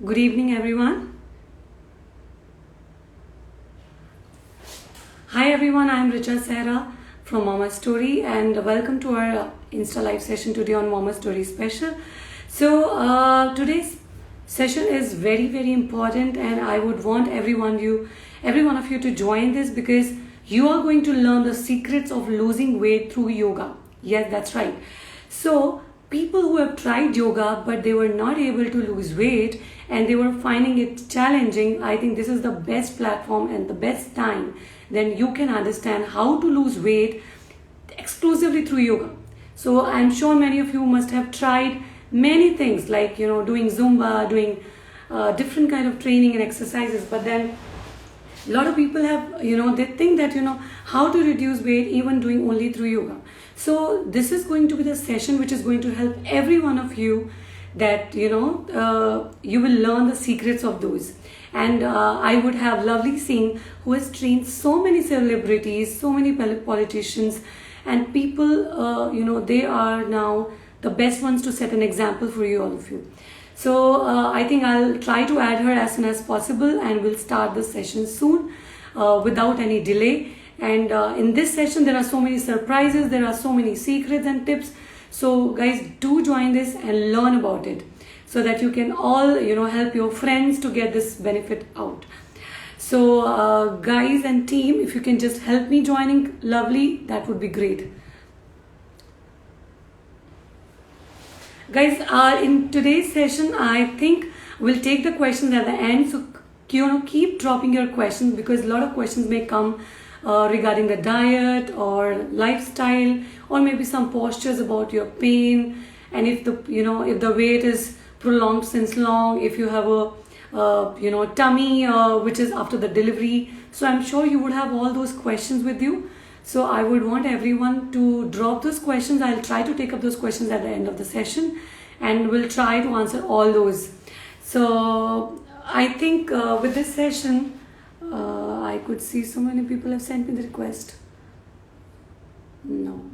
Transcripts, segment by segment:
Good evening, everyone. Hi, everyone. I am Richa Sehra from Mama Story, and welcome to our Insta Live session today on Mama Story Special. So, today's session is very important, and I would want every one of you to join this because you are going to learn the secrets of losing weight through yoga. Yes, that's right. So, people who have tried yoga but they were not able to lose weight and they were finding it challenging, I think this is the best platform and the best time. Then you can understand how to lose weight exclusively through yoga. So I'm sure many of you must have tried many things like doing Zumba, doing different kind of training and exercises, but then a lot of people have they think that how to reduce weight even doing only through yoga. So this is going to be the session which is going to help every one of you that you will learn the secrets of those. And I would have Lovely Singh, who has trained so many celebrities, so many politicians and people. They are now the best ones to set an example for you, all of you. So I think I'll try to add her as soon as possible and we'll start the session soon without any delay. And in this session, there are so many surprises, there are so many secrets and tips. So guys, do join this and learn about it so that you can all, help your friends to get this benefit out. So guys and team, if you can just help me joining Lovely, that would be great. Guys, in today's session, I think we'll take the questions at the end. So, keep dropping your questions because a lot of questions may come regarding the diet or lifestyle or maybe some postures about your pain. And if if the weight is prolonged since long, if you have a tummy which is after the delivery. So I'm sure you would have all those questions with you. So I would want everyone to drop those questions. I'll try to take up those questions at the end of the session and we'll try to answer all those. So I think with this session, I could see so many people have sent me the request. No.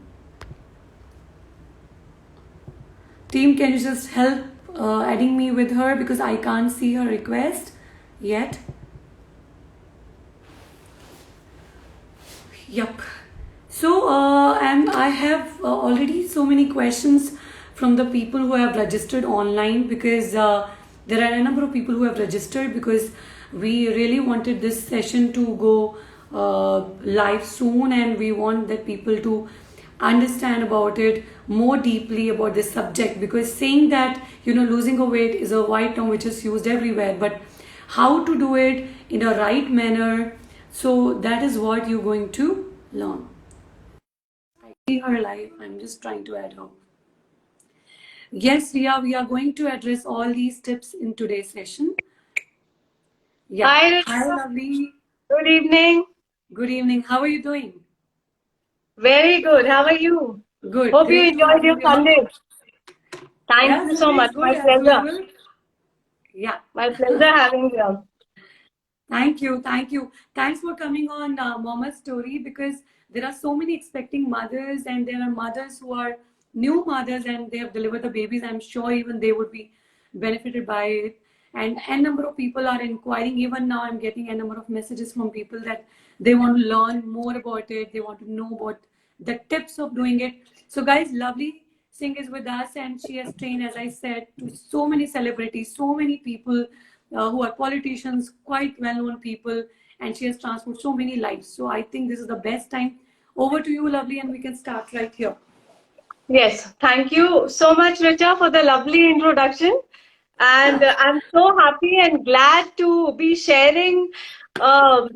Team, can you just help adding me with her because I can't see her request yet. Yup. So, and I have already so many questions from the people who have registered online because there are a number of people who have registered because we really wanted this session to go live soon and we want that people to understand about it more deeply about this subject because saying that losing a weight is a wide term which is used everywhere, but how to do it in a right manner, so that is what you're going to learn. I see her live. I'm just trying to add her. Yes, Ria, we are going to address all these tips in today's session. Yeah. Hi, Hi, Lovely. good evening. Good evening. How are you doing? Very good. How are you? Good. Hope you Great to enjoyed have you your here. Sunday. Thank Yeah, you so Sunday is much. good My as pleasure. usual. Yeah. My pleasure having you. Thank you. Thank you. Thanks for coming on Mama's Story because there are so many expecting mothers and there are mothers who are new mothers and they have delivered the babies. I'm sure even they would be benefited by it. And a number of people are inquiring. Even now, I'm getting a number of messages from people that they want to learn more about it. They want to know about the tips of doing it. So, guys, Lovely Singh is with us and she has trained, as I said, to so many celebrities, so many people who are politicians, quite well-known people, and she has transformed so many lives. So I think this is the best time. Over to you, Lovely, and we can start right here. Yes, thank you so much, Richa, for the lovely introduction. And I'm so happy and glad to be sharing um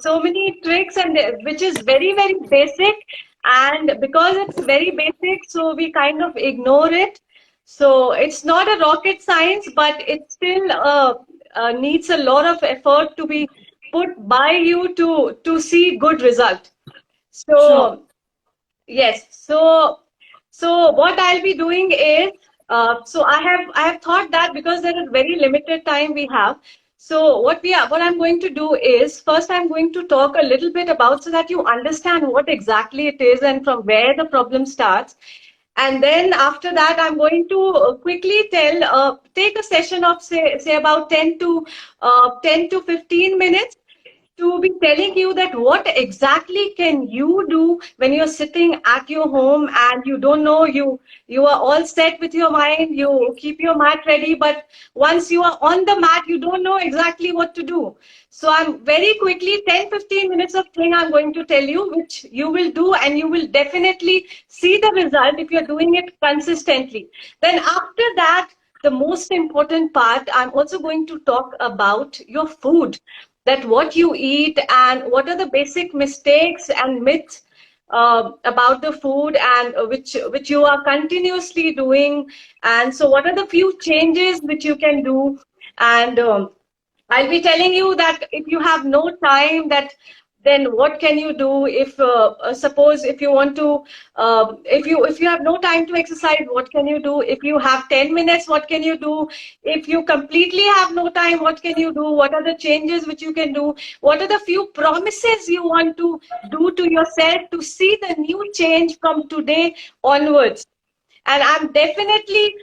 so many tricks and which is very basic. And because it's very basic, so we kind of ignore it. So it's not a rocket science, but it still needs a lot of effort to be put by you to see good result. Sure. So yes, so what I'll be doing is, so I have thought that because there is very limited time we have, so what I'm going to do is first I'm going to talk a little bit about so that you understand what exactly it is and from where the problem starts, And then after that, I'm going to quickly take a session of say about 10 to 15 minutes to be telling you that what exactly can you do when you're sitting at your home and you don't know, you are all set with your mind, you keep your mat ready, but once you are on the mat, you don't know exactly what to do. So I'm very quickly 10-15 minutes of thing I'm going to tell you, which you will do, and you will definitely see the result if you're doing it consistently. Then after that, the most important part, I'm also going to talk about your food, that what you eat and what are the basic mistakes and myths about the food, and which you are continuously doing. And so what are the few changes which you can do. And I'll be telling you that if you have no time, that then what can you do if suppose if you want to if you have no time to exercise, what can you do? If you have 10 minutes, what can you do? If you completely have no time, what can you do? What are the changes which you can do? What are the few promises you want to do to yourself to see the new change from today onwards? And I'm definitely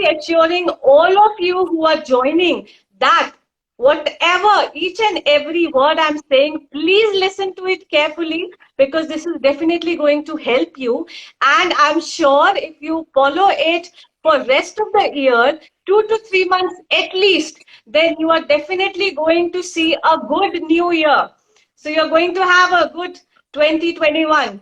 assuring all of you who are joining that whatever, each and every word I'm saying, please listen to it carefully, because this is definitely going to help you. And I'm sure if you follow it for rest of the year, 2 to 3 months at least, then you are definitely going to see a good new year. So you're going to have a good 2021.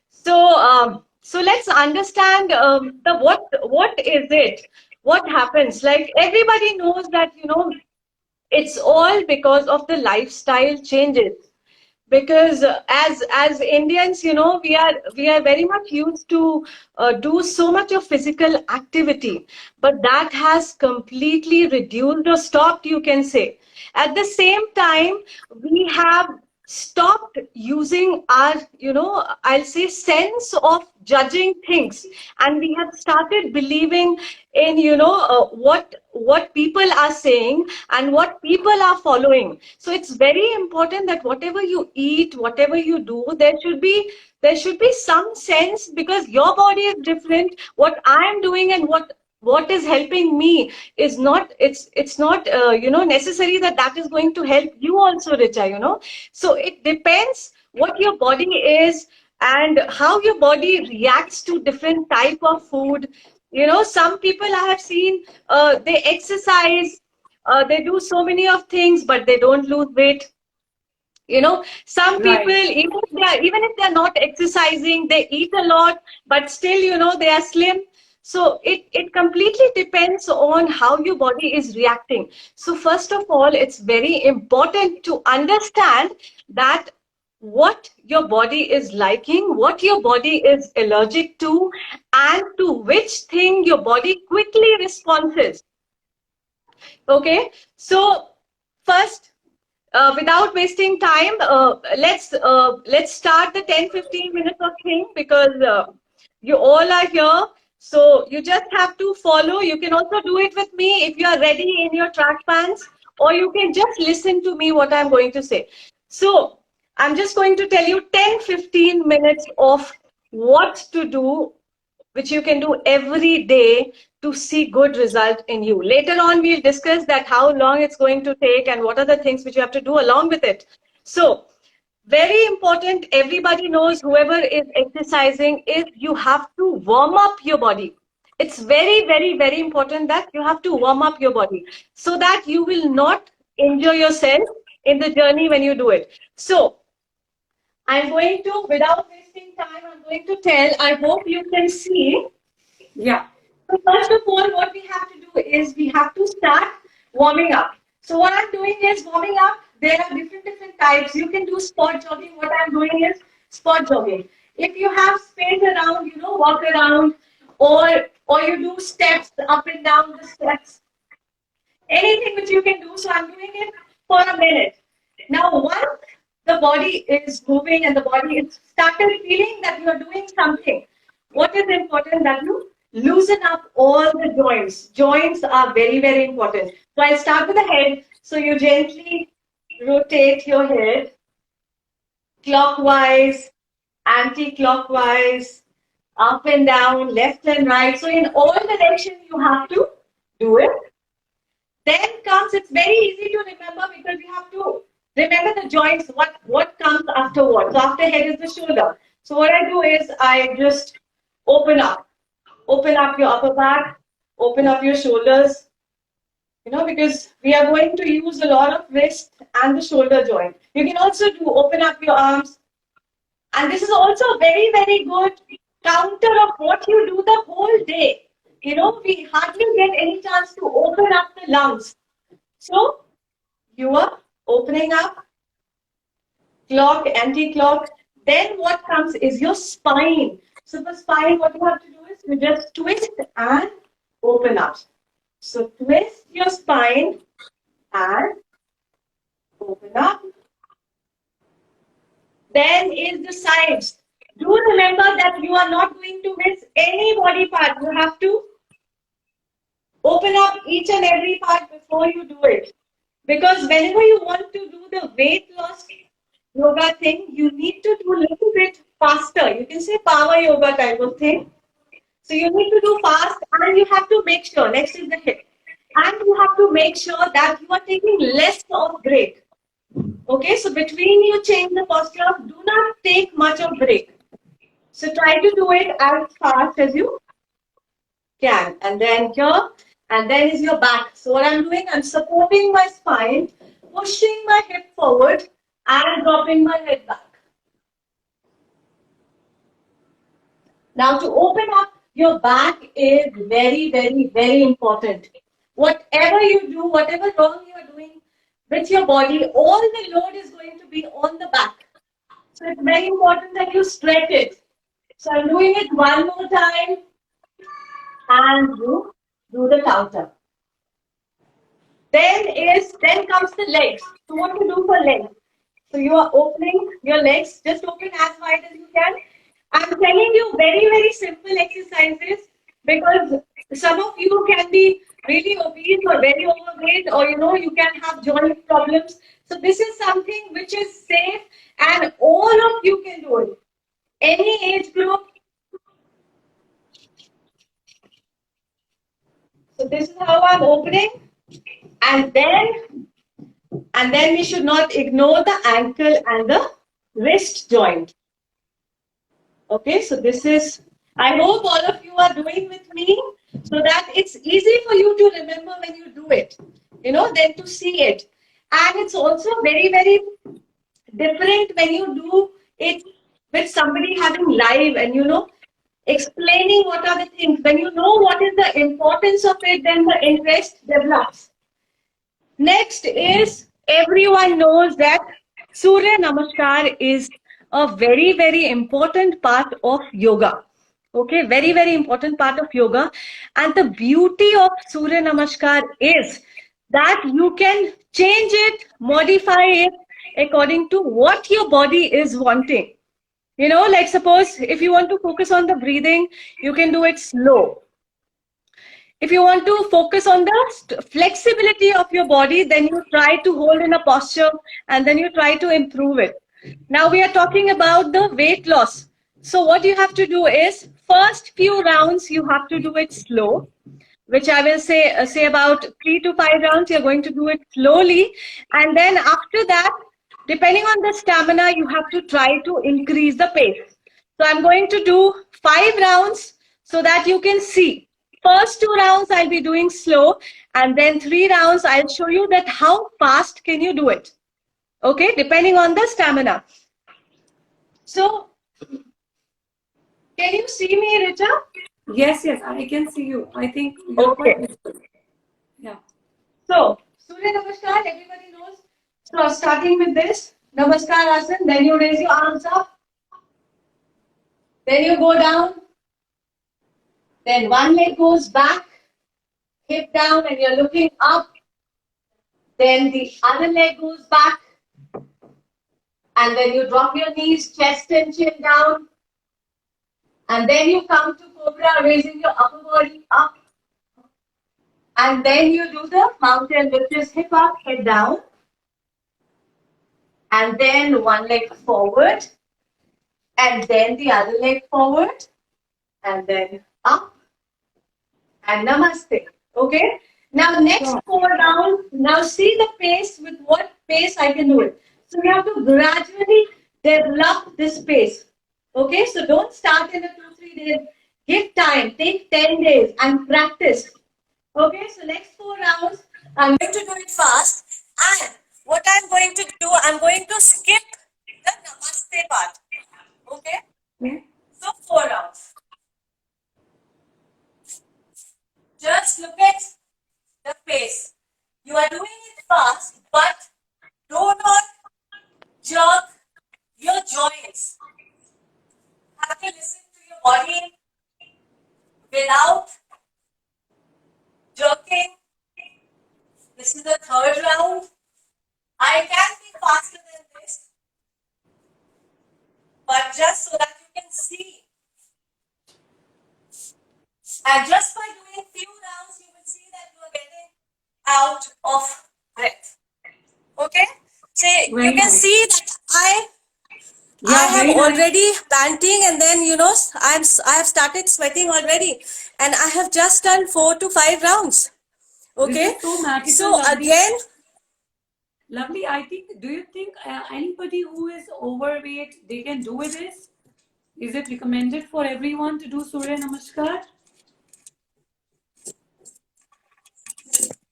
So let's understand the what is it? What happens? Like everybody knows that, it's all because of the lifestyle changes. Because as Indians, we are very much used to do so much of physical activity, but that has completely reduced or stopped, you can say. At the same time, we have stopped using our, I'll say, sense of judging things, and we have started believing in, what people are saying and what people are following. So it's very important that whatever you eat, whatever you do, there should be some sense, because your body is different. What I am doing and what is helping me is not, it's not necessary that that is going to help you also, Richa. So it depends what your body is and how your body reacts to different type of food. Some people I have seen, they exercise, they do so many of things, but they don't lose weight. Some people, Right. even if they're not exercising, they eat a lot, but still, they are slim. So it completely depends on how your body is reacting. So first of all, it's very important to understand that what your body is liking, what your body is allergic to, and to which thing your body quickly responds. Okay, so first, without wasting time, let's start the 10-15 minutes of thing, because you all are here. So you just have to follow. You can also do it with me if you are ready in your track pants, or you can just listen to me what I'm going to say. So I'm just going to tell you 10-15 minutes of what to do, which you can do every day to see good result in you. Later on, we'll discuss that how long it's going to take and what are the things which you have to do along with it. So very important, everybody knows, whoever is exercising, is you have to warm up your body. It's very, very, very important that you have to warm up your body so that you will not injure yourself in the journey when you do it. So I'm going to, without wasting time, I'm going to tell, I hope you can see. Yeah. So first of all, what we have to do is we have to start warming up. So what I'm doing is warming up. There are different types. You can do spot jogging. What I'm doing is spot jogging. If you have space around, walk around, or you do steps up and down the steps. Anything which you can do. So I'm doing it for a minute. Now, once the body is moving and the body is started feeling that you are doing something, what is important that you loosen up all the joints. Joints are very, very important. So I'll start with the head. So you gently rotate your head clockwise, anti-clockwise, up and down, left and right. So in all directions you have to do it. Then comes, it's very easy to remember because you have to remember the joints, what comes after what. So after head is the shoulder. So what I do is I just open up. Open up your upper back, open up your shoulders, because we are going to use a lot of wrist and the shoulder joint. You can also do open up your arms. And this is also a very, very good counter of what you do the whole day. We hardly get any chance to open up the lungs. So you are opening up, clock, anti-clock. Then what comes is your spine. So the spine, what you have to do is you just twist and open up. So twist your spine and open up. Then is the sides. Do remember that you are not going to miss any body part. You have to open up each and every part before you do it. Because whenever you want to do the weight loss yoga thing, you need to do a little bit faster. You can say power yoga type of thing. So you need to do fast and you have to make sure, next is the hip. And you have to make sure that you are taking less of break. Okay, so between you change the posture, do not take much of break. So try to do it as fast as you can. And then here, and then is your back. So what I'm doing, I'm supporting my spine, pushing my hip forward and dropping my head back. Now to open up your back is very, very, very important. Whatever you do, whatever wrong you are doing with your body, all the load is going to be on the back. So it's very important that you stretch it. So I'm doing it one more time and you do the counter. Then comes the legs. So what to do for legs? So you are opening your legs, just open as wide as you can. I'm telling you very, very simple exercises because some of you can be really obese or very overweight or you can have joint problems. So this is something which is safe and all of you can do it. Any age group. So this is how I'm opening. And then we should not ignore the ankle and the wrist joint. Okay, so this is, I hope all of you are doing with me so that it's easy for you to remember when you do it, then to see it. And it's also very, very different when you do it with somebody having live and, explaining what are the things. When you know what is the importance of it, then the interest develops. Next is, everyone knows that Surya Namaskar is a very, very important part of yoga. Okay, very, very important part of yoga. And the beauty of Surya Namaskar is that you can change it, modify it according to what your body is wanting. Like suppose if you want to focus on the breathing, you can do it slow. If you want to focus on the flexibility of your body, then you try to hold in a posture and then you try to improve it. Now we are talking about the weight loss. So what you have to do is, first few rounds you have to do it slow, which I will say about 3 to 5 rounds, you're going to do it slowly. And then after that, depending on the stamina, you have to try to increase the pace. So I'm going to do 5 rounds so that you can see. First 2 rounds I'll be doing slow, and then 3 rounds I'll show you that how fast can you do it. Okay, depending on the stamina. So, can you see me, Richa? Yes, I can see you. I think. Okay. Yeah. So, Surya Namaskar, everybody knows. So, starting with this, Namaskar Asana, then you raise your arms up. Then you go down. Then one leg goes back, hip down, and you're looking up. Then the other leg goes back. And then you drop your knees, chest and chin down. And then you come to Cobra, raising your upper body up. And then you do the mountain, which is hip up, head down. And then one leg forward. And then the other leg forward. and then up and namaste. Okay. Now next Sure. 4 rounds. Now see the pace with what pace I can do it. So we have to gradually develop this pace. Okay. So don't start in a 2 3 days. Give time. Take 10 days and practice. Okay. So next 4 rounds, I'm going to do it fast. And what I'm going to do, I'm going to skip the namaste part. Okay. Okay. So 4 rounds. Just look at the pace. You are doing it fast, but do not jerk your joints. Have to listen to your body without jerking. This is the third round. I can be faster than this, but just so that you can see. And just by doing few rounds, you will see that you are getting out of breath. Okay? So you Very can nice. see that I Yeah, have very nice. already panting, and then I have started sweating already, and I have just done 4 to 5 rounds. This Okay, is so magical, so lovely. again, Lovely. I think, do you think anybody who is overweight, they can do this? Is it recommended for everyone to do Surya Namaskar?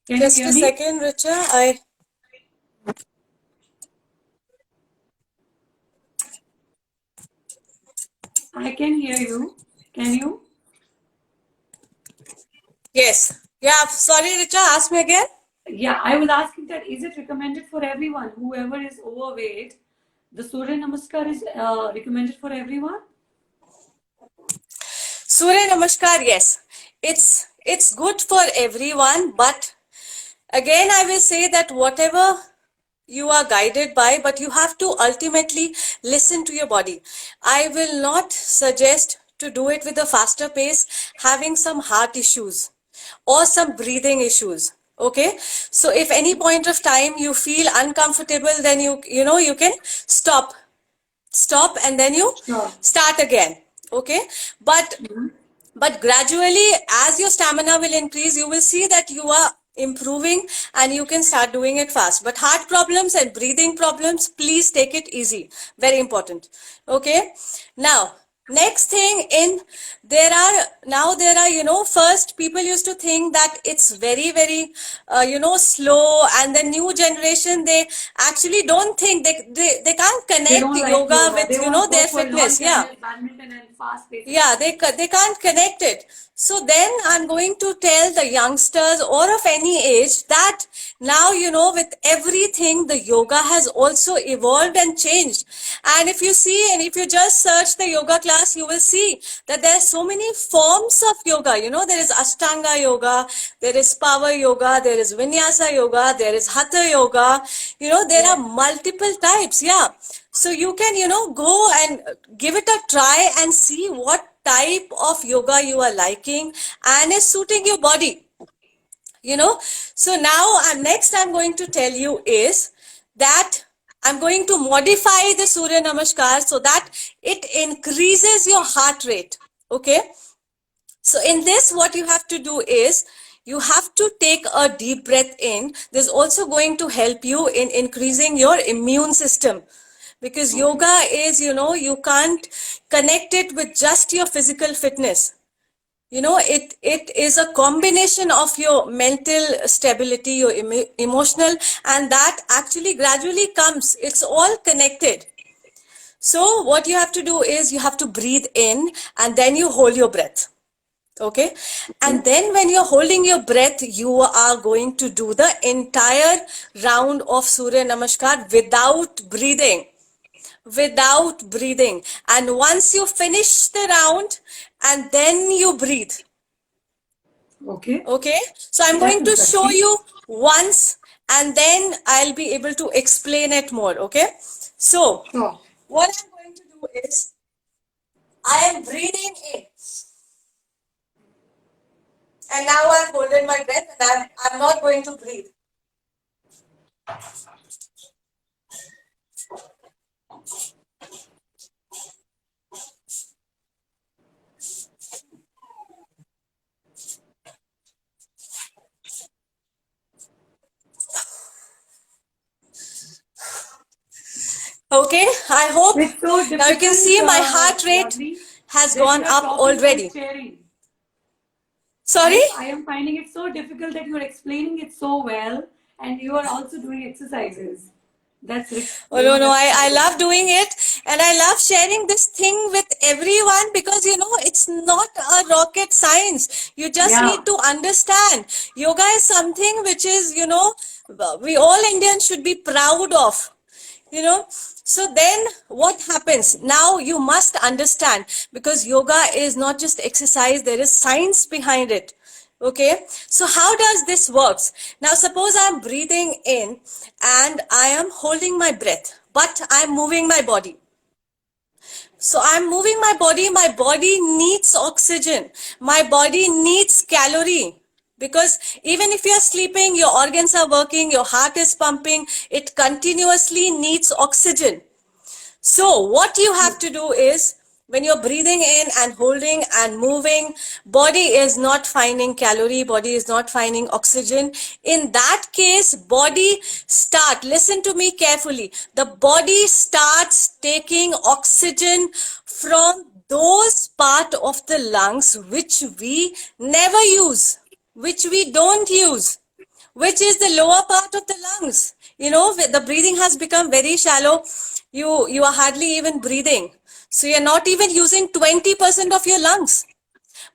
Can you just hear a me? second, Richa. I can hear you. Can you? Yes, yeah. Sorry, Richa. Ask me again. Yeah, I was asking that is it recommended for everyone, whoever is overweight? The Surya Namaskar is recommended for everyone? Surya Namaskar. Yes, it's good for everyone, but again, I will say that whatever you are guided by, but you have to ultimately listen to your body. I will not suggest to do it with a faster pace, having some heart issues or some breathing issues. Okay, so if any point of time you feel uncomfortable, then you can stop and then you Sure. start again. Okay, but gradually, as your stamina will increase, you will see that you are improving and you can start doing it fast. But heart problems and breathing problems, please take it easy. Very important. Okay. Now, next thing there are first people used to think that it's very very slow, and the new generation, they actually don't think, they can't They connect don't like yoga yoga. with They want to go their for lawn fitness. Yeah, tennis, badminton, and fast-paced yeah, activities. they can't connect it. So then I'm going to tell the youngsters or of any age that now, with everything, the yoga has also evolved and changed. And if you see, and if you just search the yoga class, you will see that there are so many forms of yoga. There is Ashtanga yoga, there is power yoga, there is Vinyasa yoga, there is Hatha yoga. There are multiple types. Yeah. So you can, go and give it a try and see what type of yoga you are liking and is suiting your body. So now next I'm going to tell you is that I'm going to modify the Surya Namaskar so that it increases your heart rate. Okay. So in this, what you have to do is you have to take a deep breath in. This is also going to help you in increasing your immune system, because yoga is, you can't connect it with just your physical fitness. It is a combination of your mental stability, your emotional, and that actually gradually comes. It's all connected. So what you have to do is you have to breathe in and then you hold your breath. Okay. And then when you're holding your breath, you are going to do the entire round of Surya Namaskar without breathing. And once you finish the round, and then you breathe. Okay. Okay. So I'm That's going to show interesting. you once, and then I'll be able to explain it more. Okay. So Sure. what I'm going to do is I am breathing in. And now I've holding my breath, and I'm not going to breathe. Okay, I hope It's so now you can difficult, see my heart rate Lovely, has that gone you are up talking while already. sharing. Sorry? I am finding it so difficult that you are explaining it so well, and you are also doing exercises. That's, Oh, you know, no, that's I exciting. love doing it, and I love sharing this thing with everyone because it's not a rocket science. You just Yeah. need to understand. Yoga is something which is, we all Indians should be proud of. So then what happens now? You must understand, because yoga is not just exercise, there is science behind it. Okay, so how does this works? Now suppose I'm breathing in and I am holding my breath, but I'm moving my body. So I'm moving my body needs oxygen, my body needs calorie, because even if you're sleeping, your organs are working, your heart is pumping, it continuously needs oxygen. So what you have to do is, when you're breathing in and holding and moving, body is not finding calorie, body is not finding oxygen. In that case, listen to me carefully, the body starts taking oxygen from those part of the lungs which we never use, which we don't use, which is the lower part of the lungs. The breathing has become very shallow. You are hardly even breathing. So you're not even using 20% of your lungs.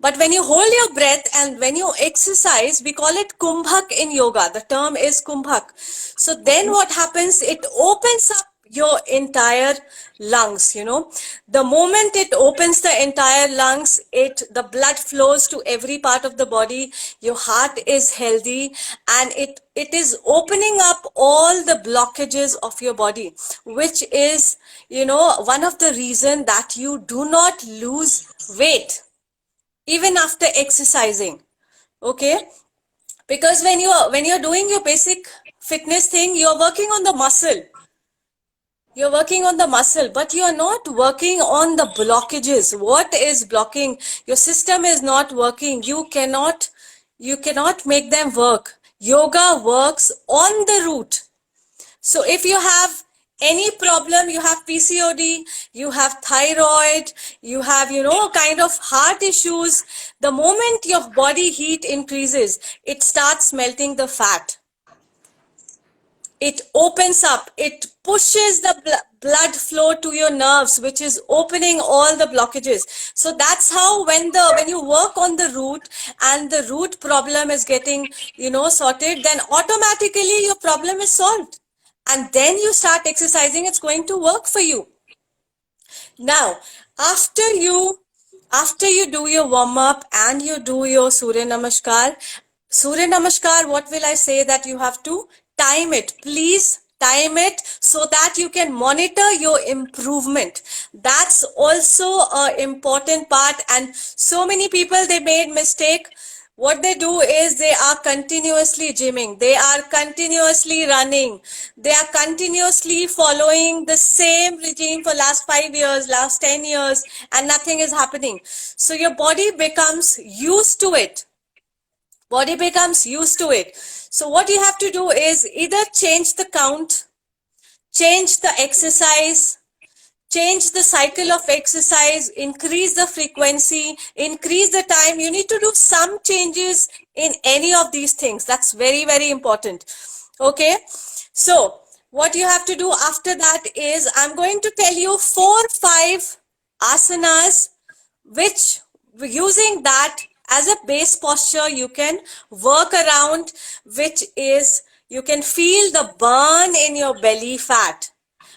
But when you hold your breath and when you exercise, we call it kumbhak in yoga. The term is kumbhak. So then what happens? It opens up your entire lungs. The moment it opens the entire lungs, the blood flows to every part of the body. Your heart is healthy, and it is opening up all the blockages of your body, which is one of the reason that you do not lose weight even after exercising. Okay, because when you're doing your basic fitness thing, you're working on the muscle, but you're not working on the blockages. What is blocking? Your system is not working. You cannot make them work. Yoga works on the root. So if you have any problem, you have PCOD, you have thyroid, you have, kind of heart issues, the moment your body heat increases, it starts melting the fat. It opens up, it pushes the blood flow to your nerves, which is opening all the blockages. So that's how when you work on the root and the root problem is getting sorted, then automatically your problem is solved, and then you start exercising, it's going to work for you. Now after you do your warm up and you do your Surya Namaskar, what will I say? That you have to time it. Please time it so that you can monitor your improvement. That's also an important part. And so many people, they made mistake. What they do is they are continuously gymming, they are continuously running, they are continuously following the same regime for last 5 years, last 10 years, and nothing is happening. So your body becomes used to it. So what you have to do is either change the count, change the exercise, change the cycle of exercise, increase the frequency, increase the time. You need to do some changes in any of these things. That's very, very important. Okay. So what you have to do after that is, I'm going to tell you 4-5 asanas, which using that as a base posture you can work around, which is you can feel the burn in your belly fat.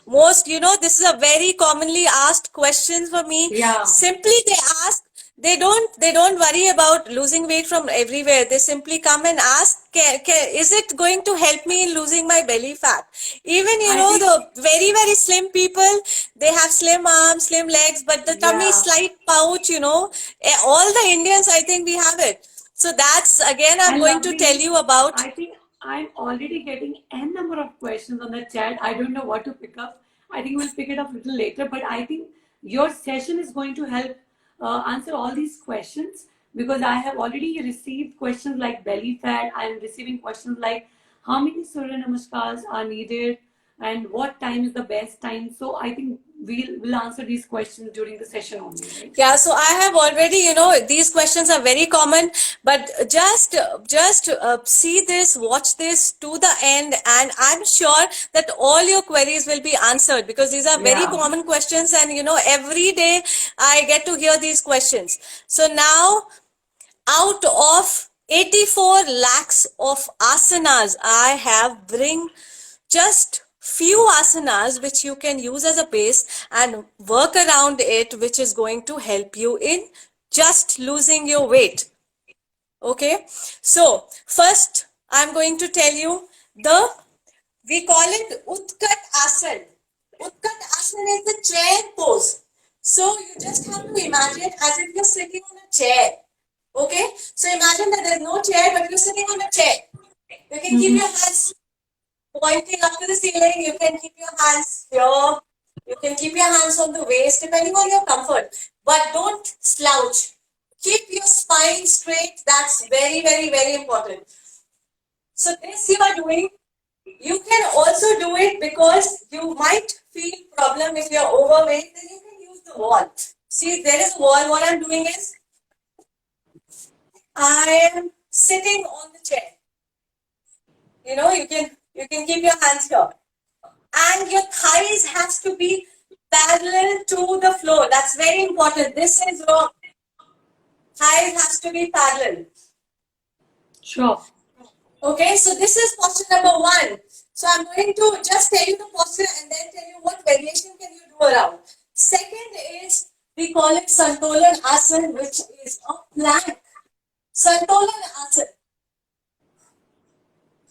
This is a very commonly asked question for me. Yeah. Simply they ask, they don't worry about losing weight from everywhere. They simply come and ask, is it going to help me in losing my belly fat? Even I think, the very, very slim people, they have slim arms, slim legs, but the tummy yeah. slight pouch. All the Indians, I think we have it. So that's again I'm And going to tell Lovely, you about. I think I'm already getting n number of questions on the chat. I don't know what to pick up. I think we'll pick it up a little later, but I think your session is going to help answer all these questions, because I have already received questions like belly fat. I'm receiving questions like how many Surya Namaskars are needed, and what time is the best time. So I think we'll answer these questions during the session only, right? Yeah, so I have already, these questions are very common, but just see this, watch this to the end, and I'm sure that all your queries will be answered, because these are very Yeah. common questions, and every day I get to hear these questions. So now, out of 84 lakhs of asanas, I have bring just few asanas which you can use as a base and work around it, which is going to help you in just losing your weight. Okay, so first I'm going to tell you we call it Utkat Asan. Utkat Asan is the chair pose. So you just have to imagine as if you're sitting on a chair. Okay, so imagine that there's no chair, but you're sitting on a chair. You can keep your hands pointing up to the ceiling. You can keep your hands here. You can keep your hands on the waist, depending on your comfort. But don't slouch. Keep your spine straight. That's very, very, very important. So this you are doing. You can also do it because you might feel problem if you're overweight. Then you can use the wall. See, there is a wall. What I'm doing is I am sitting on the chair. You can keep your hands here. And your thighs has to be parallel to the floor. That's very important. This is wrong. Thighs has to be parallel. Sure. Okay, so this is posture number 1. So I'm going to just tell you the posture and then tell you what variation can you do around. Second is, we call it Santolan Asan, which is a plank. Santolan Asan.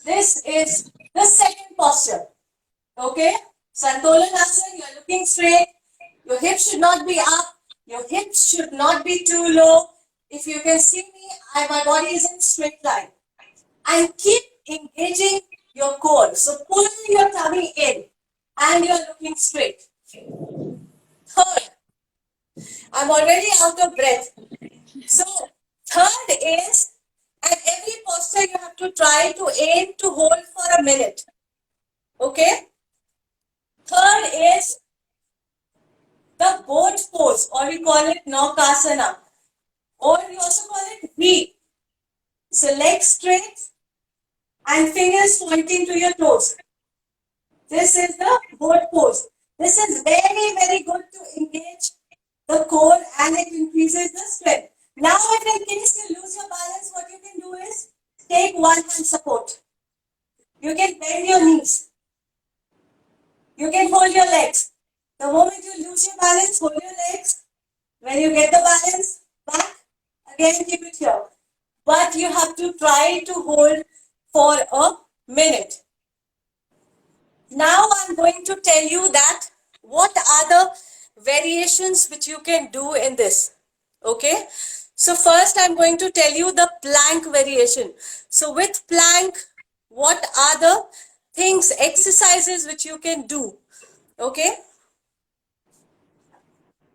This is the second posture. Okay, Santolan Asan, you're looking straight. Your hips should not be up. Your hips should not be too low. If you can see me, my body is in straight line. And keep engaging your core. So pull your tummy in and you're looking straight. Third, I'm already out of breath. So third is, at every posture you have to try to aim to hold for a minute. Okay? Third is the boat pose, or we call it Naukasana, or we also call it V. So legs straight and fingers pointing to your toes. This is the boat pose. This is very, very good to engage the core and it increases the strength. Now, if in case you lose your balance, what you can do is take one hand support. You can bend your knees. You can hold your legs. The moment you lose your balance, hold your legs. When you get the balance back, again keep it here. But you have to try to hold for a minute. Now I'm going to tell you that what are the variations which you can do in this. Okay. So first I'm going to tell you the plank variation. So with plank, what are the things, exercises which you can do? Okay.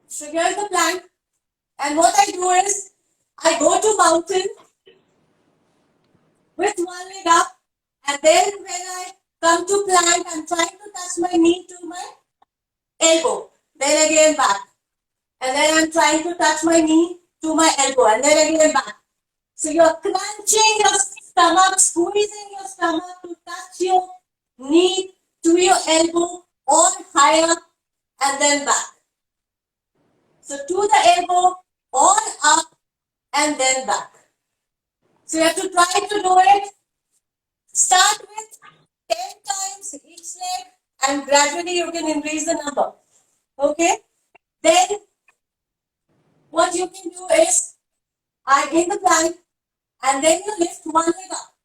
So here's the plank. And what I do is, I go to mountain with one leg up, and then when I come to plank, I'm trying to touch my knee to my elbow. Then again back. And then I'm trying to touch my knee to my elbow, and then again back. So you're crunching your stomach, squeezing your stomach to touch your knee to your elbow or higher, and then back. So to the elbow or up and then back. So you have to try to do it. Start with 10 times each leg and gradually you can increase the number. Okay? Then what you can do is, I in the plank and then you lift one leg up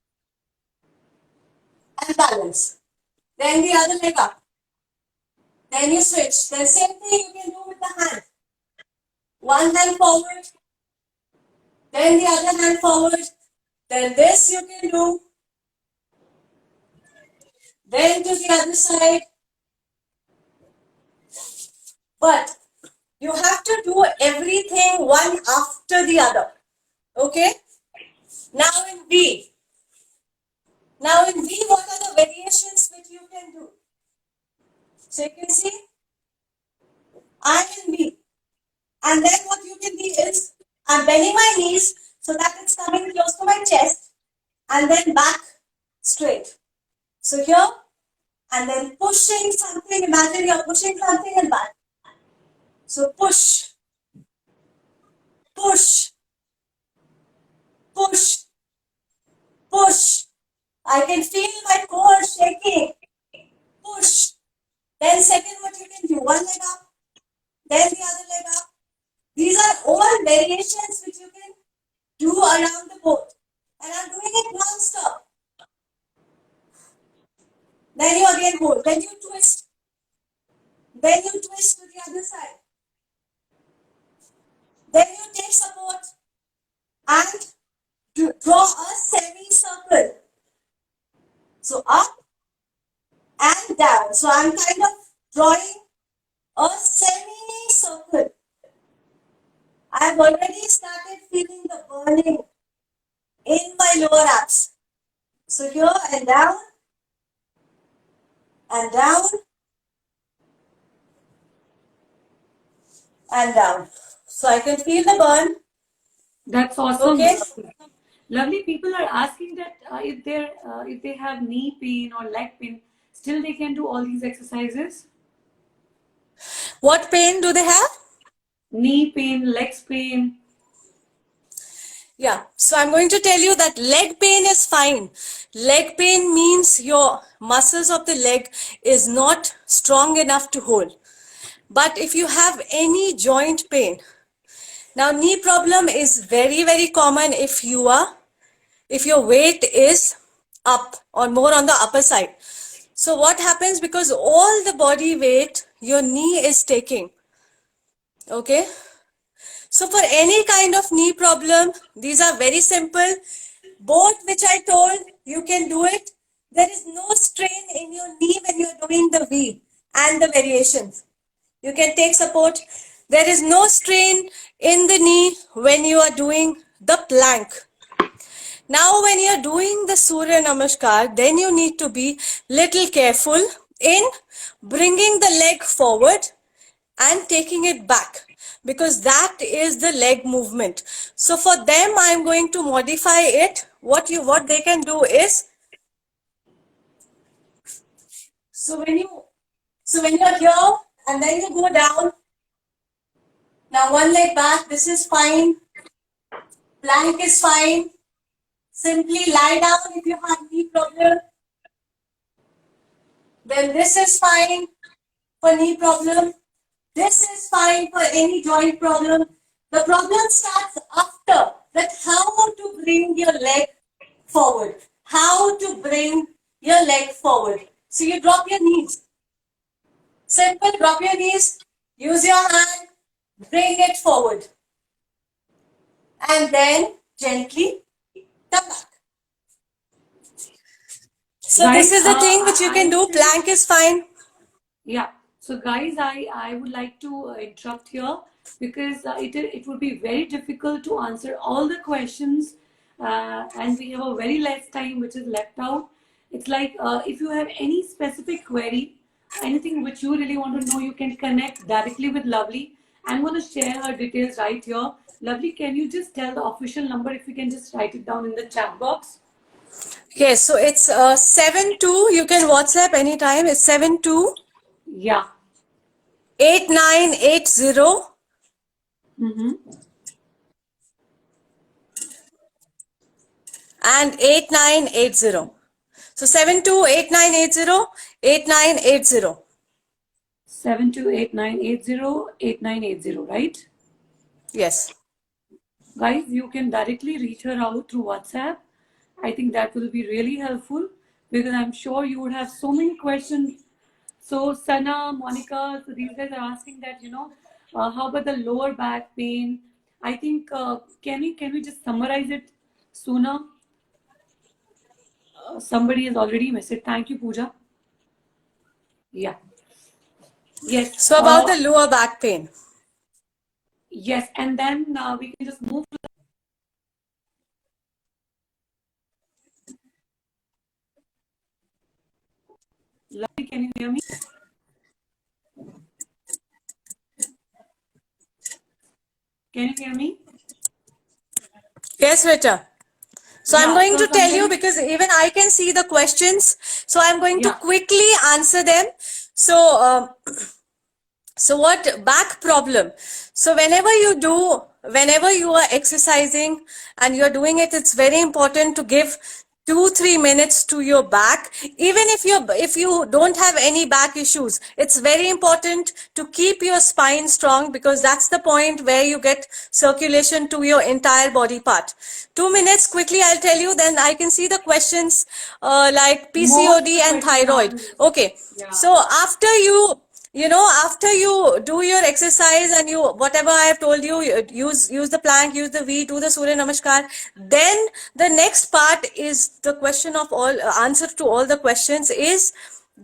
and balance. Then the other leg up. Then you switch. Then same thing you can do with the hand. One hand forward, then the other hand forward, then this you can do, then to the other side. But you have to do everything one after the other. Okay? Now in V. Now in V, what are the variations which you can do? So you can see I can be. And then what you can be is I'm bending my knees so that it's coming close to my chest and then back straight. So here and then pushing something. Imagine you're pushing something and back. So push, push, push, push. I can feel my core shaking. Push. Then second what you can do, one leg up, then the other leg up. These are all variations which you can do around the boat. And I'm doing it non-stop. Then you again hold. Then you twist. Then you twist to the other side. Then you take support and draw a semicircle. So up and down. So I'm kind of drawing a semicircle. I've already started feeling the burning in my lower abs. So here and down and down and down. So I can feel the burn. That's awesome. Okay. Lovely. People are asking that if they have knee pain or leg pain, still they can do all these exercises. What pain do they have? Knee pain, legs pain. Yeah, so I'm going to tell you that leg pain is fine. Leg pain means your muscles of the leg is not strong enough to hold. But if you have any joint pain, now knee problem is very, very common if your weight is up or more on the upper side. So what happens, because all the body weight your knee is taking, okay? So for any kind of knee problem, these are very simple. Both which I told, you can do it. There is no strain in your knee when you are doing the V and the variations. You can take support. There is no strain in the knee when you are doing the plank. Now when you are doing the Surya Namaskar, then you need to be little careful in bringing the leg forward and taking it back, because that is the leg movement. So for them, I am going to modify it. What they can do is, so when you're here and then you go down, now one leg back, this is fine. Plank is fine. Simply lie down if you have knee problem. Then this is fine for knee problem. This is fine for any joint problem. The problem starts after that, how to bring your leg forward. How to bring your leg forward. So you drop your knees. Simple, drop your knees. Use your hand. Bring it forward. And then gently come back. So Guys, this is the thing which you can do. Plank is fine. Yeah. So guys, I would like to interrupt here because it would be very difficult to answer all the questions, and we have a very less time which is left out. It's like if you have any specific query, anything which you really want to know, you can connect directly with Lovely. I'm going to share her details right here. Lovely, can you just tell the official number if you can just write it down in the chat box? Yes, so it's 72. You can WhatsApp anytime. It's 72 Yeah. 8980 and 8980. So 728980 8980. 728980 right? Yes. Guys, you can directly reach her out through WhatsApp. I think that will be really helpful because I'm sure you would have so many questions. So Sana, Monica, so these guys are asking that, how about the lower back pain? I think, can we just summarize it sooner? Somebody has already messaged. Thank you, Pooja. Yeah. Yes. So about the lower back pain. Yes, and then we can just move to Lovely, can you hear me? Can you hear me? Yes, Rita. So I'm Yeah, going so to tell you something. because even I can see the questions. So I'm going to Yeah. quickly answer them. So, so what back problem? So whenever you are exercising and you're doing it, it's very important to give 2-3 minutes to your back. Even if you don't have any back issues, it's very important to keep your spine strong, because that's the point where you get circulation to your entire body part. 2 minutes quickly, I'll tell you, then I can see the questions like Most of PCOD the and questions are thyroid. on this. Okay, Yeah. so after you do your exercise and you whatever I have told you, use the plank, use the V, do the Surya Namaskar, then the next part is the question of all answer to all the questions is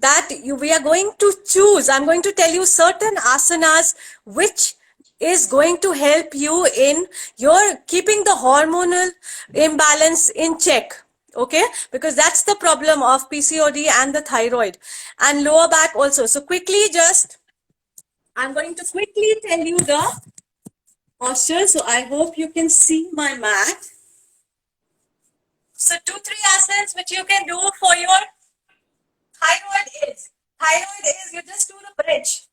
that we are going to choose. I'm going to tell you certain asanas which is going to help you in your keeping the hormonal imbalance in check. Okay, because that's the problem of PCOD and the thyroid and lower back also. So I'm going to quickly tell you the posture. So I hope you can see my mat. So 2-3 asanas which you can do for your thyroid is you just do the bridge.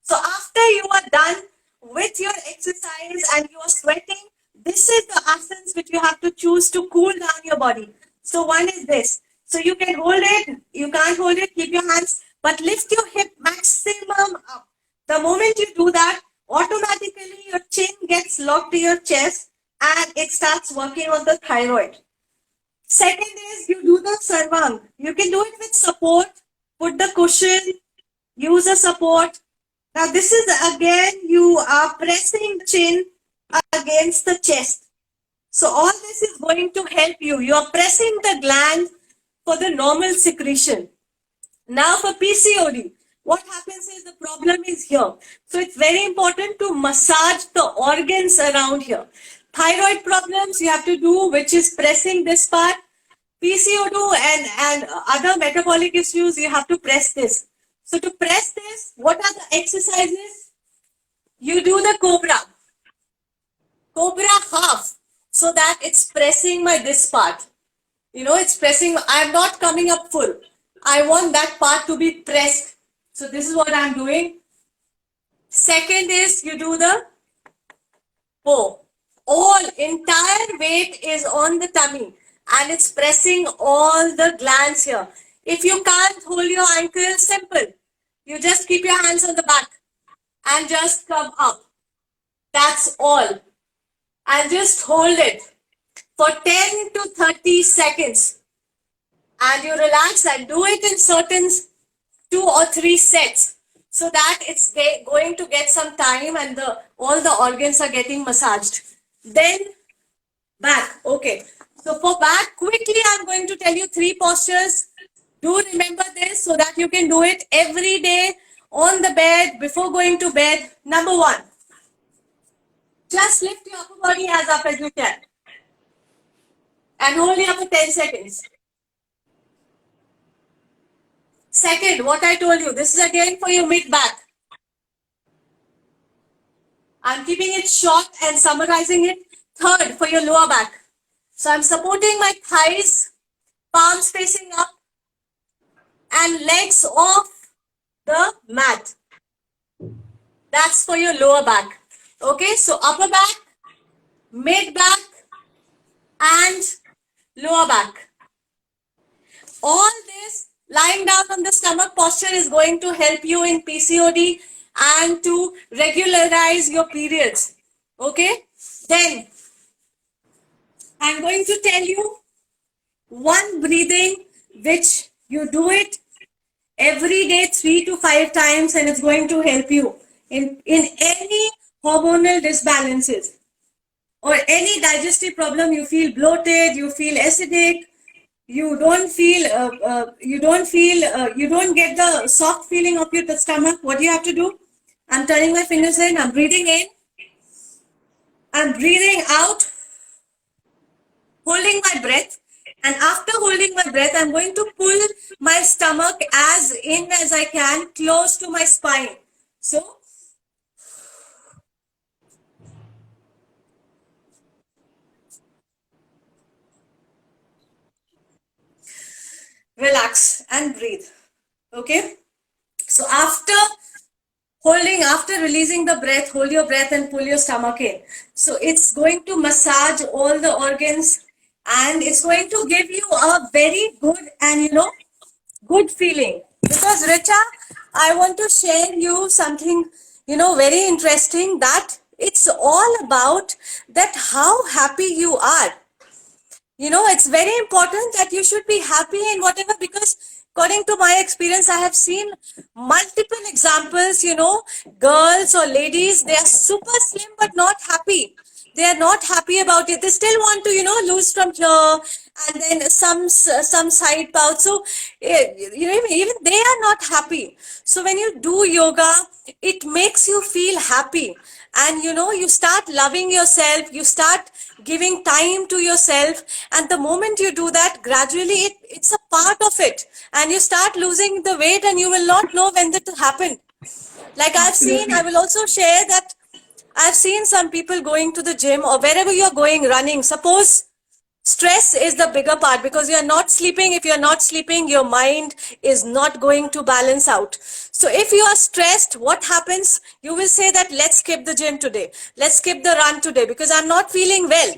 So after you are done with your exercise and you are sweating, this is the asanas which you have to choose to cool down your body. So one is this. So you can hold it, you can't hold it, keep your hands, but lift your hip maximum up. The moment you do that, automatically your chin gets locked to your chest and it starts working on the thyroid. Second is you do the sarvang. You can do it with support, put the cushion, use a support. Now this is again, you are pressing the chin against the chest. So all this is going to help you. You are pressing the gland for the normal secretion. Now for PCOD, what happens is the problem is here. So it's very important to massage the organs around here. Thyroid problems you have to do, which is pressing this part. PCOD and other metabolic issues, you have to press this. So to press this, what are the exercises? You do the cobra half, so that it's pressing my this part. It's pressing. I'm not coming up full. I want that part to be pressed. So this is what I'm doing. Second is you do the bow. All entire weight is on the tummy and it's pressing all the glands here. If you can't hold your ankle, simple. You just keep your hands on the back and just come up. That's all. And just hold it for 10 to 30 seconds. And you relax and do it in certain 2 or 3 sets, so that it's going to get some time and all the organs are getting massaged. Then back. Okay. So for back, quickly I'm going to tell you 3 postures. Do remember this so that you can do it every day on the bed before going to bed. Number 1, just lift your upper body as up as you can and hold it up for 10 seconds. Second, what I told you, this is again for your mid back. I'm keeping it short and summarizing it. Third, for your lower back. So I'm supporting my thighs, palms facing up and legs off the mat. That's for your lower back. Okay, so upper back, mid back and lower back. All this lying down on the stomach posture is going to help you in PCOD and to regularize your periods. Okay, then I'm going to tell you one breathing which you do it every day 3 to 5 times and it's going to help you in any hormonal disbalances or any digestive problem. You feel bloated, you feel acidic, you don't get the soft feeling of your stomach. What do you have to do? I'm turning my fingers in, I'm breathing in, I'm breathing out, holding my breath, and after holding my breath, I'm going to pull my stomach as in as I can, close to my spine. So relax and breathe. Okay. So after releasing the breath, hold your breath and pull your stomach in. So it's going to massage all the organs, and it's going to give you a very good and good feeling. Because Richa, I want to share you something very interesting, that it's all about that how happy you are. It's very important that you should be happy in whatever, because according to my experience, I have seen multiple examples, girls or ladies, they are super slim but not happy. They are not happy about it. They still want to, lose from here, and then some side pouch. So, even they are not happy. So when you do yoga, it makes you feel happy, and you start loving yourself. You start giving time to yourself, and the moment you do that, gradually it's a part of it, and you start losing the weight, and you will not know when that happened. Like I will also share that I've seen some people going to the gym or wherever you're going, running. Suppose stress is the bigger part, because you're not sleeping. If you're not sleeping, your mind is not going to balance out. So if you are stressed, what happens? You will say that let's skip the gym today. Let's skip the run today because I'm not feeling well.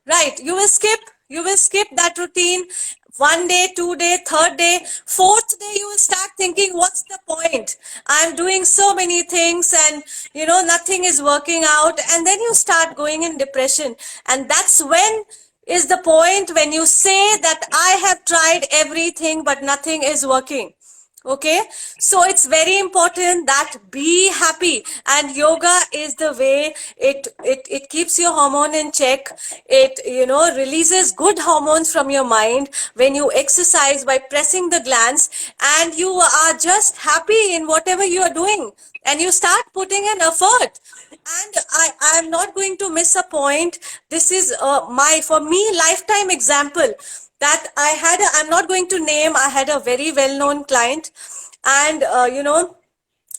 Right? You will skip that routine. 1 day, 2 day, third day, fourth day, you will start thinking, what's the point? I'm doing so many things, and nothing is working out. And then you start going in depression. And that's when is the point when you say that I have tried everything, but nothing is working. Okay, so it's very important that be happy, and yoga is the way. It keeps your hormone in check. It releases good hormones from your mind when you exercise by pressing the glands, and you are just happy in whatever you are doing, and you start putting an effort. And I'm not going to miss a point. This is for me, lifetime example that I'm not going to name. I had a very well-known client, and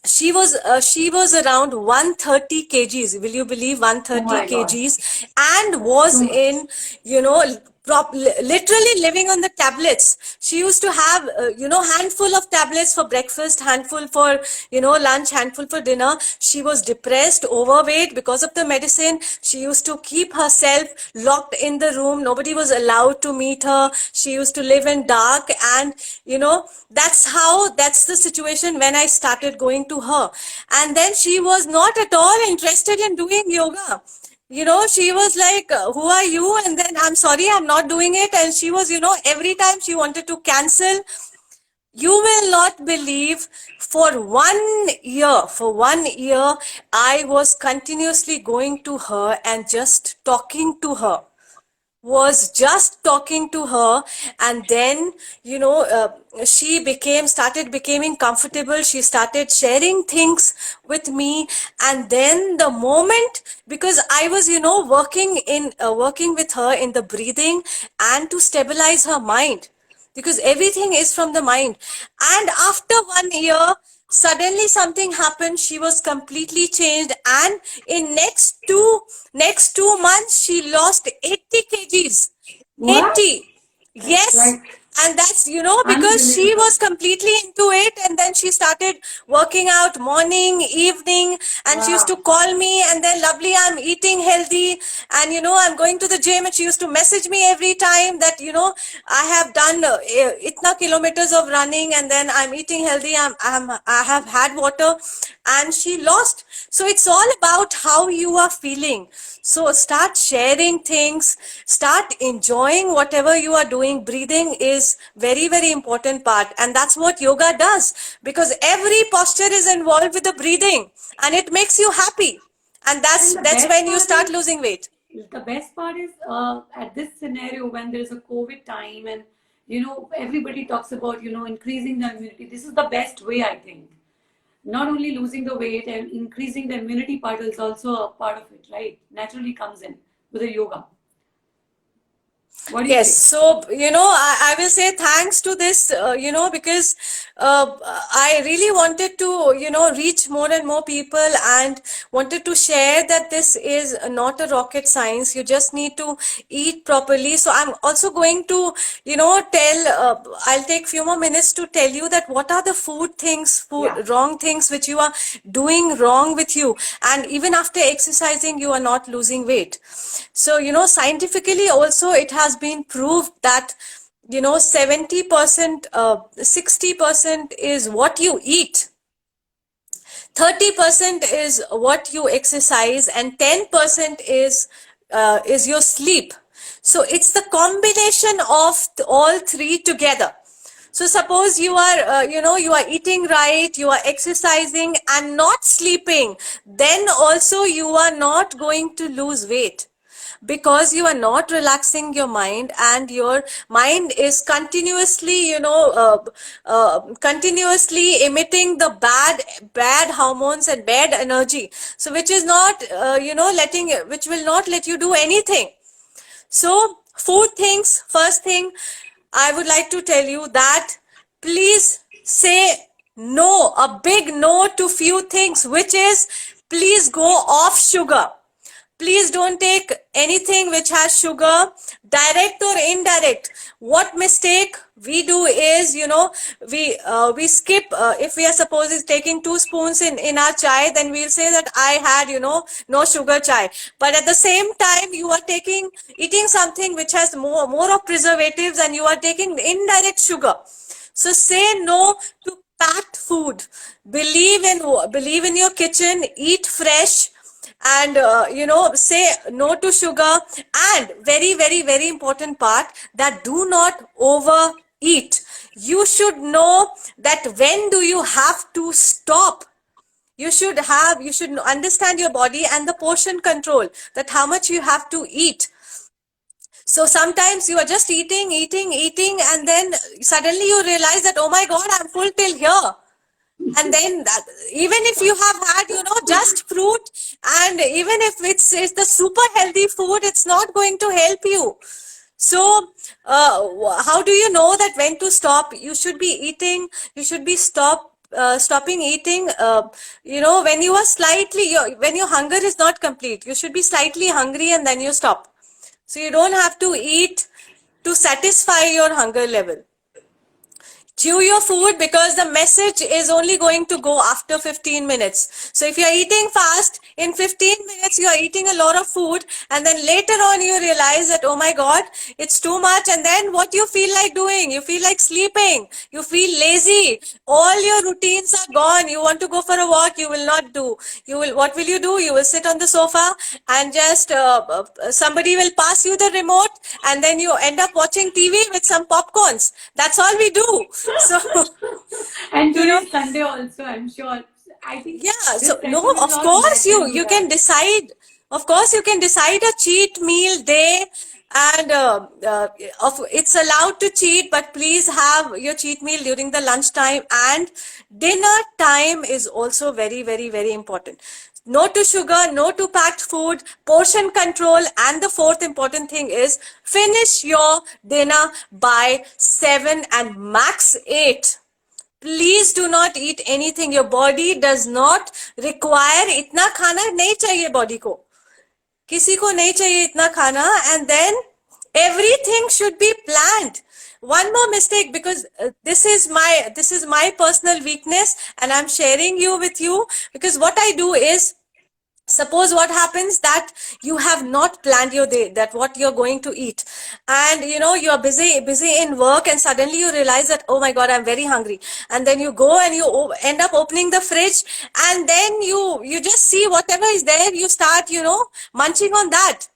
she was around 130 kgs. Will you believe, 130 Oh my God. kgs, and was in literally living on the tablets. She used to have handful of tablets for breakfast, handful for lunch, handful for dinner. She was depressed, overweight because of the medicine. She used to keep herself locked in the room. Nobody was allowed to meet her. She used to live in dark, and that's the situation when I started going to her. And then she was not at all interested in doing yoga. She was like, who are you? And then, I'm sorry, I'm not doing it. And she was, every time she wanted to cancel. You will not believe, for 1 year, I was continuously going to her and just talking to her. And then she started becoming comfortable. She started sharing things with me, and then the moment, because I was working with her in the breathing and to stabilize her mind, because everything is from the mind. And after 1 year, suddenly something happened. She was completely changed, and in next 2 months she lost 80 kgs. What? 80. Yes. Like And that's because she unbelievable. was completely into it, and then she started working out morning, evening, and she used to Wow. call me, and then, lovely, I'm eating healthy, and I'm going to the gym. And she used to message me every time that I have done itna kilometers of running, and then I'm eating healthy. I have had water, and she lost. So it's all about how you are feeling. So start sharing things, start enjoying whatever you are doing. Breathing is very, very important part, and that's what yoga does, because every posture is involved with the breathing, and it makes you happy, and And the that's best when you part start losing weight. is at this scenario when there is a COVID time, and everybody talks about increasing the immunity. This is the best way, I think. Not only losing the weight, and increasing the immunity part is also a part of it, right? Naturally comes in with the yoga. What do you Yes, say? so I will say thanks to this, because I really wanted to, reach more and more people and wanted to share that this is not a rocket science. You just need to eat properly. So I'm also going to, I'll take few more minutes to tell you that what are the Yeah. wrong things which you are doing wrong with you. And even after exercising, you are not losing weight. So, scientifically also it has been proved that 70%, 60% is what you eat, 30% is what you exercise, and 10% is your sleep. So it's the combination of all three together. So suppose you are you are eating right, you are exercising and not sleeping, then also you are not going to lose weight, because you are not relaxing your mind, and your mind is continuously continuously emitting the bad hormones and bad energy, so which is not which will not let you do anything. So food things, first thing I would like to tell you that please say no, a big no to few things, which is please go off sugar. Please don't take anything which has sugar, direct or indirect. What mistake we do is, we skip, if we are supposed taking 2 spoons in our chai, then we'll say that I had, no sugar chai. But at the same time, you are eating something which has more of preservatives, and you are taking indirect sugar. So say no to packed food. Believe in your kitchen, eat fresh, and say no to sugar. And very, very, very important part, that do not overeat. You should know that when do you have to stop. You should understand your body and the portion control, that how much you have to eat. So sometimes you are just eating, and then suddenly you realize that, oh my God, I'm full till here. And then even if you have had, just fruit, and even if it's the super healthy food, it's not going to help you. So how do you know that when to stop? You should be eating, you should be stopping eating, when you are when your hunger is not complete. You should be slightly hungry and then you stop. So you don't have to eat to satisfy your hunger level. Chew your food, because the message is only going to go after 15 minutes. So if you're eating fast, in 15 minutes you are eating a lot of food, and then later on you realize that, oh my God, it's too much. And then what you feel like doing? You feel like sleeping. You feel lazy. All your routines are gone. You want to go for a walk, you will not do. What will you do? You will sit on the sofa and just somebody will pass you the remote, and then you end up watching TV with some popcorns. That's all we do. So, And today is Sunday also, I'm sure. I think yeah, this so no, session is of not course let you do you can that. decide. Of course, you can decide a cheat meal day, and it's allowed to cheat, but please have your cheat meal during the lunchtime, and dinner time is also very, very, very important. No to sugar, no to packed food, portion control, and the fourth important thing is finish your dinner by 7 and max 8. Please do not eat anything. Your body does not require इतना खाना नहीं चाहिए body को. किसी को नहीं चाहिए इतना खाना. And then everything should be planned. One more mistake, because this is my personal weakness, and I'm sharing with you, because what I do is, suppose what happens that you have not planned your day, that what you're going to eat, and you're busy in work, and suddenly you realize that, oh my God, I'm very hungry. And then you go and you end up opening the fridge, and then you just see whatever is there, you start munching on that.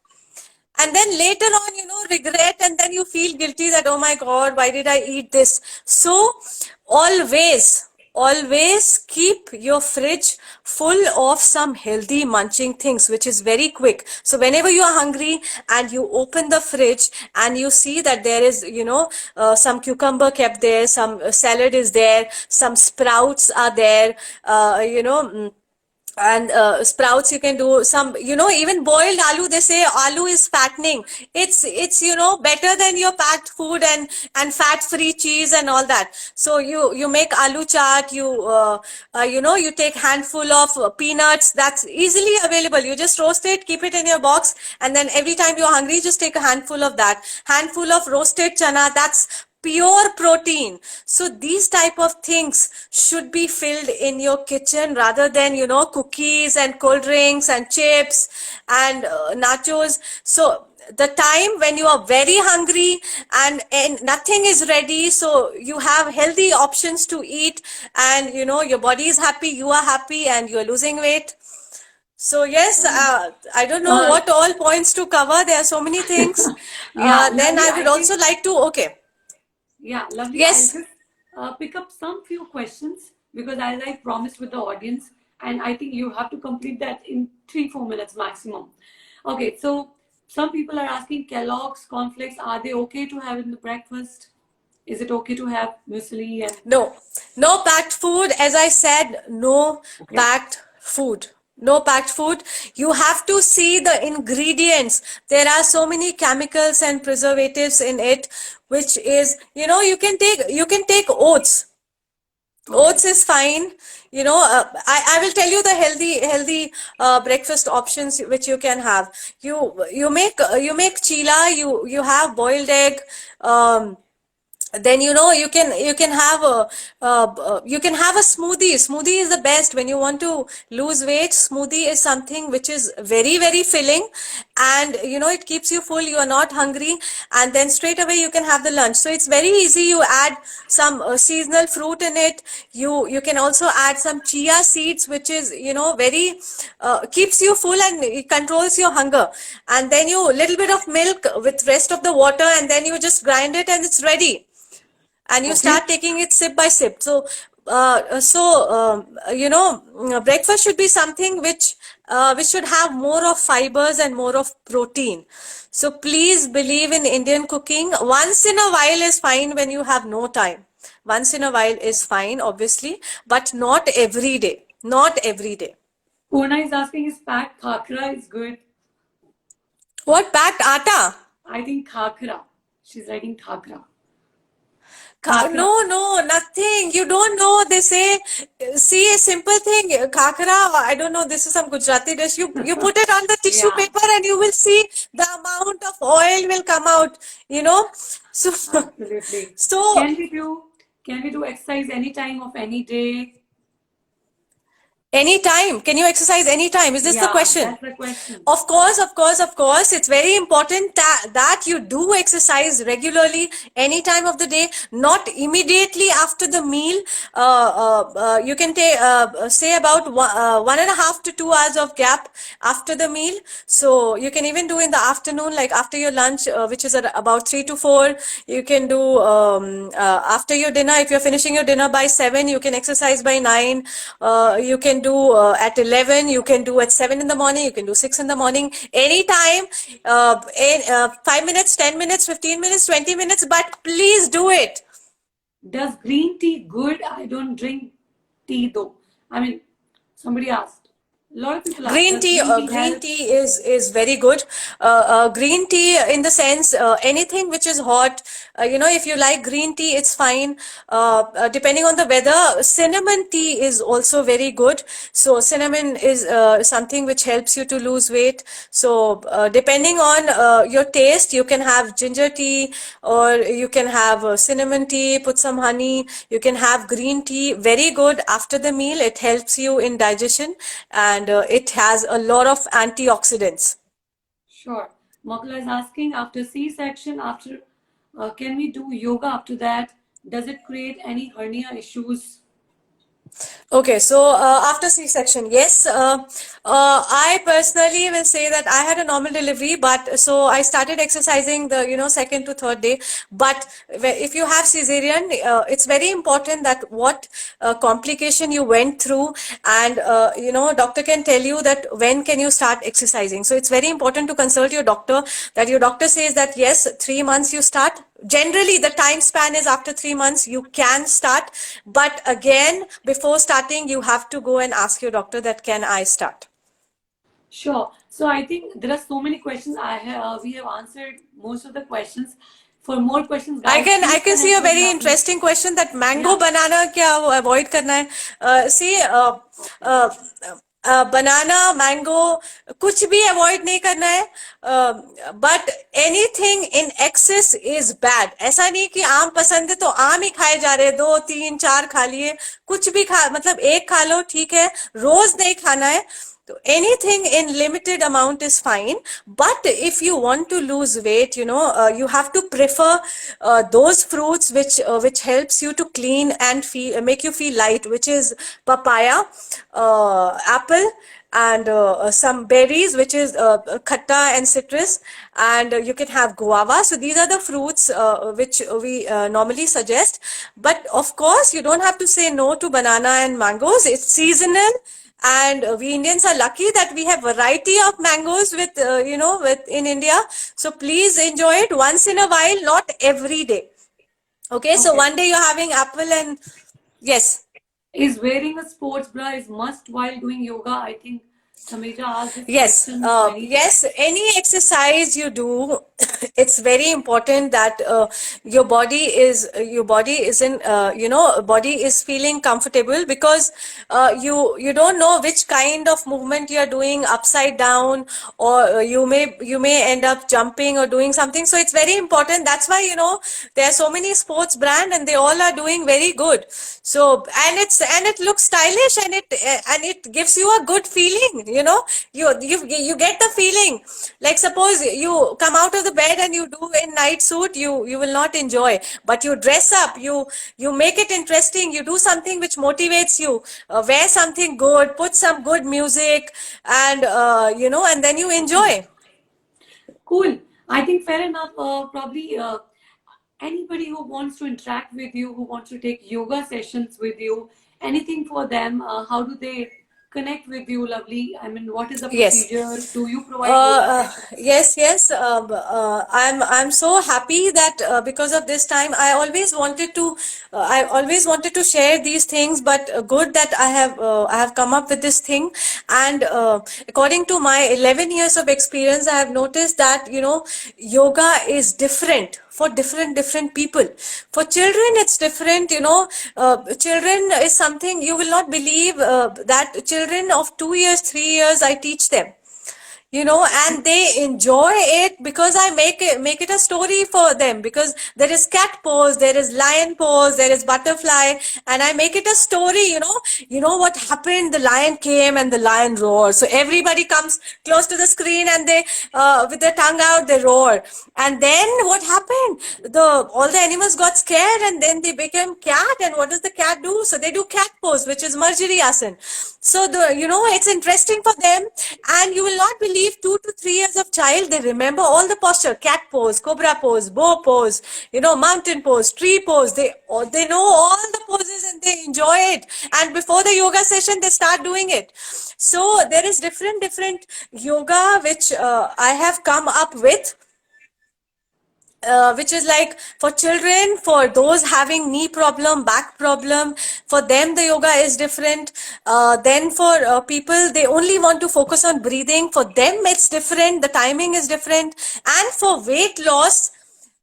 And then later on, regret, and then you feel guilty that, oh my God, why did I eat this? So always keep your fridge full of some healthy munching things, which is very quick. So whenever you are hungry and you open the fridge and you see that there is, some cucumber kept there, some salad is there, some sprouts are there, and sprouts. You can do some, even boiled aloo. They say aloo is fattening. It's better than your packed food and fat free cheese and all that. So you make aloo chaat. You take handful of peanuts. That's easily available. You just roast it, keep it in your box, and then every time you're hungry, just take a handful of that. Handful of roasted chana. That's pure protein. So these type of things should be filled in your kitchen rather than cookies and cold drinks and chips and nachos. So the time when you are very hungry and nothing is ready, so you have healthy options to eat, and your body is happy, you are happy, and you're losing weight. So yes, I don't know what all points to cover. There are so many things. Yeah, Then lovely. I would also like to, okay. Yeah, lovely. Yes. I'll just pick up some few questions because as I promised with the audience, and I think you have to complete that in 3-4 minutes maximum. Okay, so some people are asking Kellogg's cornflakes, are they okay to have in the breakfast? Is it okay to have muesli and No packed food. As I said, no okay? packed food. No packed food. You have to see the ingredients. There are so many chemicals and preservatives in it, which is, you can take oats. Oats is fine. I will tell you the healthy breakfast options which you can have. You make chila. You have boiled egg. Then you can have a smoothie is the best when you want to lose weight. Smoothie is something which is very, very filling, and it keeps you full, you are not hungry, and then straight away you can have the lunch. So it's very easy. You add some seasonal fruit in it. You can also add some chia seeds, which is very keeps you full and it controls your hunger, and then you little bit of milk with rest of the water, and then you just grind it and it's ready, and you Okay. start taking it sip by sip. So breakfast should be something which should have more of fibers and more of protein. So please believe in Indian cooking. Once in a while is fine when you have no time. Once in a while is fine, obviously, but not every day. Not every day. Purna is asking, is packed khakra is good? What, packed atta? I think khakra. She's writing khakra. No, nothing. You don't know. They say, see, a simple thing, khakra. I don't know. This is some Gujarati dish. You put it on the tissue Yeah. paper, and you will see the amount of oil will come out. So Absolutely. so Can we do exercise any time of any day? anytime. Can you exercise anytime? Is this the Yeah, question? that's the question. Of course. It's very important that you do exercise regularly any time of the day, not immediately after the meal. You can take, say about 1.5 to 2 hours of gap after the meal. So you can even do in the afternoon, like after your lunch, which is at about 3 to 4. You can do after your dinner. If you're finishing your dinner by 7, you can exercise by 9. You can do at 11, you can do at 7 in the morning, you can do 6 in the morning, anytime, 5 minutes, 10 minutes, 15 minutes, 20 minutes, but please do it. Does green tea good? I don't drink tea though. I mean, somebody asked. A lot of people ask. Green Does tea, green green help? tea is very good. Green tea in the sense, anything which is hot, if you like green tea, it's fine. Depending on the weather, cinnamon tea is also very good. So cinnamon is something which helps you to lose weight. So depending on your taste, you can have ginger tea, or you can have cinnamon tea, put some honey. You can have green tea, very good after the meal. It helps you in digestion, and it has a lot of antioxidants. Sure. Makula is asking, after C-section, can we do yoga after that? Does it create any hernia issues? Okay, so after C-section, yes, I personally will say that I had a normal delivery, but so I started exercising the second to third day. But if you have cesarean, it's very important that what complication you went through, and doctor can tell you that when can you start exercising. So it's very important to consult your doctor. That your doctor says that yes, 3 months you start, generally the time span is after 3 months you can start, but again before starting you have to go and ask your doctor that can I start. Sure. So I think there are so many questions. We have answered most of the questions. For more questions, I guys, can please see connect a with very Lovely. interesting question that mango Yeah. banana क्या avoid करना है? See, banana, mango, कुछ भी avoid नहीं करना है. But anything in excess is bad. ऐसा नहीं कि आम पसंद है तो आम ही खाए जा रहे, 2, 3, 4 खा लिए, कुछ भी खा, मतलब एक खा लो ठीक है, रोज नहीं खाना है. So anything in limited amount is fine, but if you want to lose weight, you have to prefer those fruits which helps you to clean and make you feel light, which is papaya, apple, and some berries, which is khatta and citrus, and you can have guava. So these are the fruits which we normally suggest. But of course, you don't have to say no to banana and mangoes. It's seasonal. And we Indians are lucky that we have variety of mangoes with in India. So please enjoy it once in a while, not every day. Okay, so Okay. one day you're having apple and yes. Is wearing a sports bra is must while doing yoga? I think Tameja asked this Yes, question many yes, any exercise you do, it's very important that your body is in, body is feeling comfortable, because you don't know which kind of movement you are doing, upside down, or you may end up jumping or doing something. So it's very important. That's why there are so many sports brand and they all are doing very good. So and it looks stylish, and it gives you a good feeling. You get the feeling. Like suppose you come out of the bed and you do in night suit, you will not enjoy. But you dress up, you make it interesting. You do something which motivates you. Wear something good, put some good music, and and then you enjoy. Cool. I think fair enough. Probably anybody who wants to interact with you, who wants to take yoga sessions with you, anything for them, how do they connect with you, Lovely? I mean, what is the Yes. procedure? Do you provide yoga sessions? Yes. I'm so happy that because of this time, I always wanted to share these things. But good that I have come up with this thing. And according to my 11 years of experience, I have noticed that yoga is different for different people. For children, it's different. Children is something you will not believe, that children of 2 years, 3 years, I teach them, and they enjoy it because I make it a story for them, because there is cat pose, there is lion pose, there is butterfly, and I make it a story. What happened, the lion came and the lion roared, so everybody comes close to the screen and they with their tongue out they roar, and then what happened, all the animals got scared and then they became cat, and what does the cat do? So they do cat pose, which is Marjari Asan. So it's interesting for them, and you will not believe 2 to 3 years of child, they remember all the posture: cat pose, cobra pose, bow pose, mountain pose, tree pose. They know all the poses and they enjoy it. And before the yoga session, they start doing it. So there is different yoga which I have come up with. Which is like for children, for those having knee problem, back problem, for them the yoga is different. Then for people, they only want to focus on breathing, for them it's different, the timing is different. And for weight loss,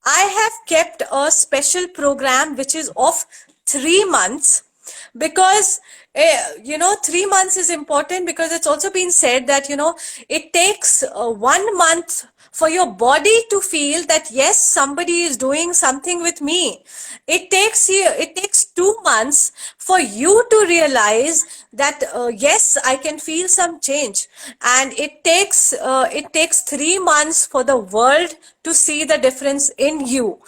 I have kept a special program which is of 3 months, because 3 months is important, because it's also been said that it takes 1 month for your body to feel that yes, somebody is doing something with me. It takes 2 months for you to realize that yes, I can feel some change, and it takes 3 months for the world to see the difference in you.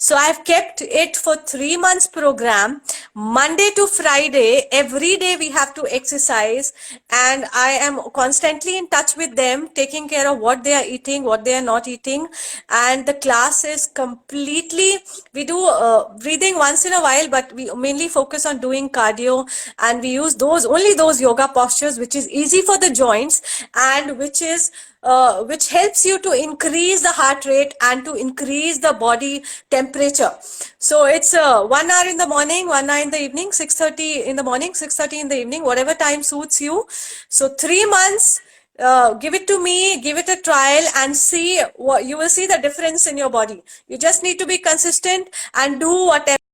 So I've kept it for 3 months program, Monday to Friday. Every day we have to exercise, and I am constantly in touch with them, taking care of what they are eating, what they are not eating. And the class is completely, we do breathing once in a while, but we mainly focus on doing cardio, and we use only those yoga postures which is easy for the joints and which is which helps you to increase the heart rate and to increase the body temperature. So it's 1 hour in the morning, 1 hour in the evening, 6:30 in the morning, 6:30 in the evening, whatever time suits you. So 3 months, give it to me, give it a trial and see what you will see the difference in your body. You just need to be consistent and do whatever